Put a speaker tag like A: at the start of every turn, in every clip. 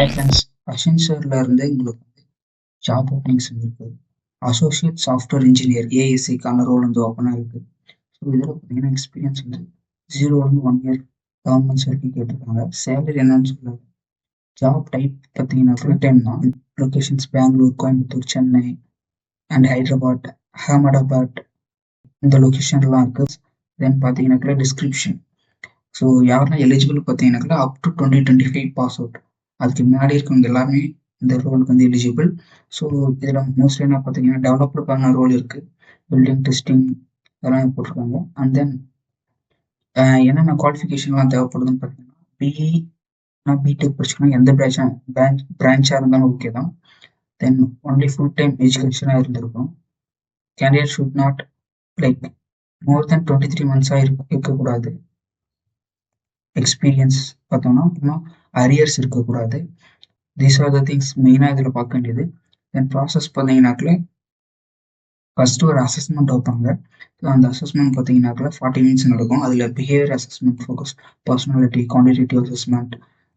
A: Hi friends, அசென்ச்சர்ல இருந்து உங்களுக்கு வந்து ஜாப் ஓப்பனிங்ஸ் இருக்கு. அசோசியேட் சாஃப்ட்வேர் இன்ஜினியர் ஏஎஸ்சிக்கான ரோல் வந்து ஓப்பனாக இருக்கு. ஸோ இதில் பார்த்தீங்கன்னா எக்ஸ்பீரியன்ஸ் வந்து 0லேருந்து 1 இயர் கவர்மெண்ட்ஸ் வரைக்கும் கேட்டிருக்காங்க. சேலரி என்னன்னு சொல்லுவாங்க. ஜாப் டைப் பார்த்தீங்கன்னா ஃபுல் டைம் தான். லொக்கேஷன்ஸ் பெங்களூர், கோயம்புத்தூர், சென்னை அண்ட் ஹைதராபாத், அகமதாபாத் இந்த லொக்கேஷன்லாம் இருக்கு. தென் பார்த்தீங்கன்னாக்கா டிஸ்கிரிப்ஷன். ஸோ யாரெல்லாம் எலிஜிபிள் பார்த்தீங்கன்னாக்கா அப் டு 2025 பாஸ் அவுட். அதுக்கு முன்னாடி இருக்கவங்க எல்லாருமே இந்த ரோலுக்கு வந்து எலிஜிபிள். ஸோ இதில் மோஸ்ட்லி என்ன பார்த்தீங்கன்னா டெவலப்பருக்கான ரோல் இருக்குது. பில்டிங் டெஸ்டிங் இதெல்லாம் போட்டிருக்காங்க. அண்ட் தென் என்னென்ன குவாலிஃபிகேஷன்லாம் தேவைப்படுதுன்னு பார்த்தீங்கன்னா பிடெக் படிச்சுக்கணும். எந்த பிரான்ச்சாக இருந்தாலும் ஓகே தான். தென் ஒன்லி ஃபுல் டைம் எஜுகேஷனாக இருந்திருக்கும். Candidate should not like more than 23 மந்த்ஸாக இருக்கக்கூடாது. எக்ஸ்பீரியன்ஸ் பார்த்தோம்னா இன்னும் அரியர்ஸ் இருக்கக்கூடாது. தீஸ் ஆர் த திங்ஸ் மெயினாக இதில் பார்க்க வேண்டியது. தென் ப்ராசஸ் பார்த்தீங்கன்னாக்கில் ஃபஸ்ட்டு ஒரு அசஸ்மெண்ட் வைப்பாங்க. அந்த அசஸ்மெண்ட் பார்த்தீங்கன்னாக்கில் 40 மினிட்ஸ் நடக்கும். அதில் behaviour assessment, focus, personality, quantitative assessment,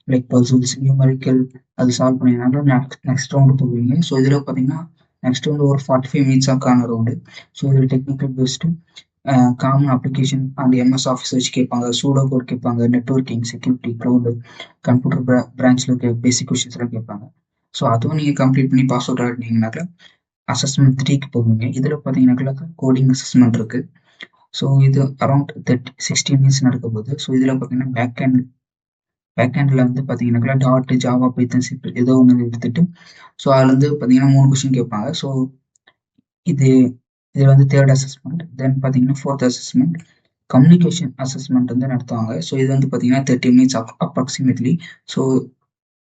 A: like puzzles, numerical அது சால்வ் பண்ணிங்கனாக்கா நெக்ஸ்ட் ரவுண்டு போவீங்க. ஸோ இதில் பார்த்தீங்கன்னா நெக்ஸ்ட் ரவுண்டு ஒரு 45 மினிட்ஸாக்கான ரவுண்டு. ஸோ இதில் technical based common application and MS office வச்சு கேட்பாங்க. சூடோ கோட் கேட்பாங்க. நெட்வொர்க்கிங், செக்யூரிட்டி, க்ளவுடு, கம்ப்யூட்டர் பிரான்ச்சில் இருக்க பேசிக் கொஷின்ஸ்லாம் கேட்பாங்க. ஸோ அதுவும் நீங்கள் கம்ப்ளீட் பண்ணி பாஸ் அவுட் ஆகிட்டீங்கன்னாக்கா அசஸ்மெண்ட் 3க்கு போவீங்க. இதில் பார்த்தீங்கன்னாக்கா கோடிங் அசஸ்மெண்ட் இருக்குது. ஸோ இது அரௌண்ட் 60 மினிட்ஸ் நடக்க போகுது. ஸோ இதில் பார்த்தீங்கன்னா பேக்ஹேண்டில் வந்து பார்த்தீங்கன்னாக்கா டாட், ஜாவா, பைத்தன், சி ஏதோ ஒன்று எடுத்துட்டு ஸோ அதில் வந்து பார்த்தீங்கன்னா 3 கொஷின் கேட்பாங்க. ஸோ இது வந்து தேர்ட் அசஸ்மெண்ட். தென் பார்த்தீங்கன்னா ஃபோர்த் அசஸ்மெண்ட் கம்யூனிகேஷன் அசஸ்மெண்ட் வந்து நடத்துவாங்க. ஸோ இது வந்து பார்த்தீங்கன்னா 30 மினிட்ஸ் அப்ராக்சிமேட்லி. ஸோ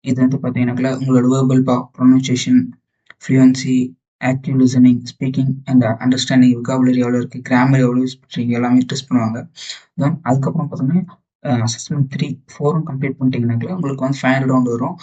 A: இது வந்து பார்த்தீங்கன்னாக்கா உங்களோட verbal pronunciation, fluency, active listening, speaking and understanding, vocabulary எவ்வளோ இருக்குது, கிராமர் எவ்வளோ யூஸ் பண்ணுறீங்க எல்லாமே டெஸ்ட் பண்ணுவாங்க. தென் அதுக்கப்புறம் பார்த்தீங்கன்னா அசஸ்மெண்ட் 3, 4 கம்ப்ளீட் பண்ணிட்டீங்கன்னாக்கா உங்களுக்கு வந்து ஃபைனல் ரவுண்ட் வரும்.